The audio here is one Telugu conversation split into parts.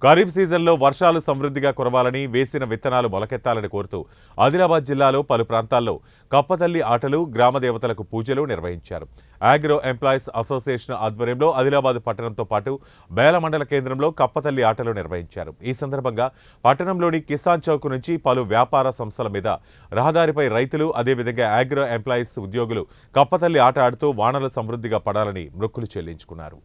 ఖరీఫ్ సీజన్లో వర్షాలు సమృద్ధిగా కురవాలని, వేసిన విత్తనాలు మొలకెత్తాలని కోరుతూ ఆదిలాబాద్ జిల్లాలో పలు ప్రాంతాల్లో కప్పతల్లి ఆటలు, గ్రామ దేవతలకు పూజలు నిర్వహించారు. అగ్రో ఎంప్లాయీస్ అసోసియేషన్ ఆధ్వర్యంలో ఆదిలాబాద్ పట్టణంతో పాటు బేల మండల కేంద్రంలో కప్పతల్లి ఆటలు నిర్వహించారు. ఈ సందర్భంగా పట్టణంలోని కిసాన్ చౌక్ నుంచి పలు వ్యాపార సంస్థల మీద రహదారిపై రైతులు, అదేవిధంగా అగ్రో ఎంప్లాయీస్ ఉద్యోగులు కప్పతల్లి ఆట ఆడుతూ వానలు సమృద్ధిగా పడాలని మొక్కులు చెల్లించుకున్నారు.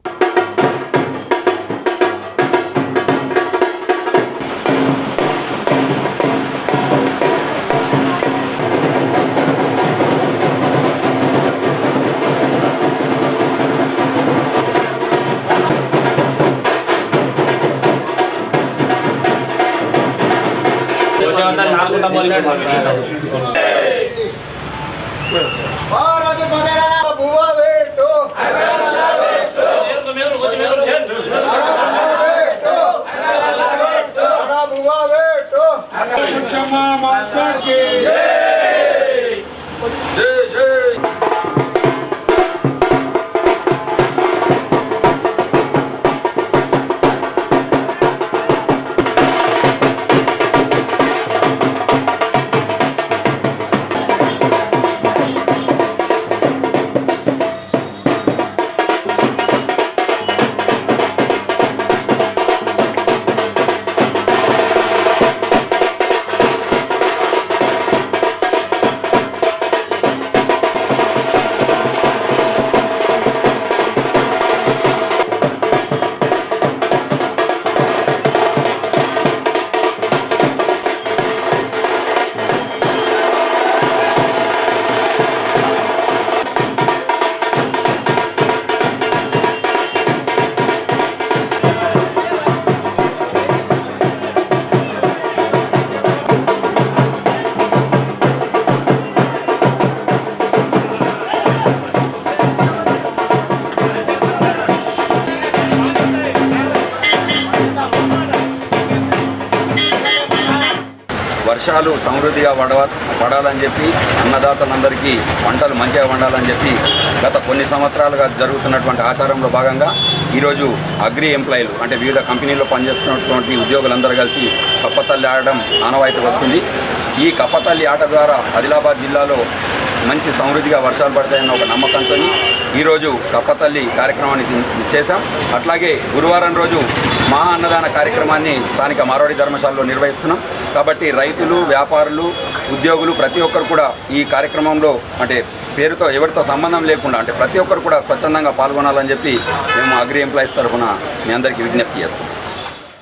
వర్షాలు సమృద్ధిగా పడాలని చెప్పి అన్నదాతలందరికీ పంటలు మంచిగా పండాలని చెప్పి గత కొన్ని సంవత్సరాలుగా జరుగుతున్నటువంటి ఆచారంలో భాగంగా ఈరోజు అగ్రి ఎంప్లాయీలు అంటే వివిధ కంపెనీల్లో పనిచేస్తున్నటువంటి ఉద్యోగులందరూ కలిసి కప్పతల్లి ఆడడం ఆనవాయితీ వస్తుంది. ఈ కప్పతల్లి ఆట ద్వారా ఆదిలాబాద్ జిల్లాలో మంచి సమృద్ధిగా వర్షాలు పడతాయన్న ఒక నమ్మకంతో ఈరోజు కప్పతల్లి కార్యక్రమాన్ని చేశాం. అట్లాగే గురువారం రోజు మహా అన్నదాన కార్యక్రమాన్ని స్థానిక మార్వాడి ధర్మశాలలో నిర్వహిస్తున్నాం. కాబట్టి రైతులు, వ్యాపారులు, ఉద్యోగులు ప్రతి ఒక్కరు కూడా ఈ కార్యక్రమంలో అంటే పేరుతో ఎవరితో సంబంధం లేకుండా అంటే ప్రతి ఒక్కరు కూడా స్వచ్ఛందంగా పాల్గొనాలని చెప్పి మేము అగ్రి ఎంప్లాయీస్ తరఫున మీ అందరికీ విజ్ఞప్తి చేస్తున్నాం.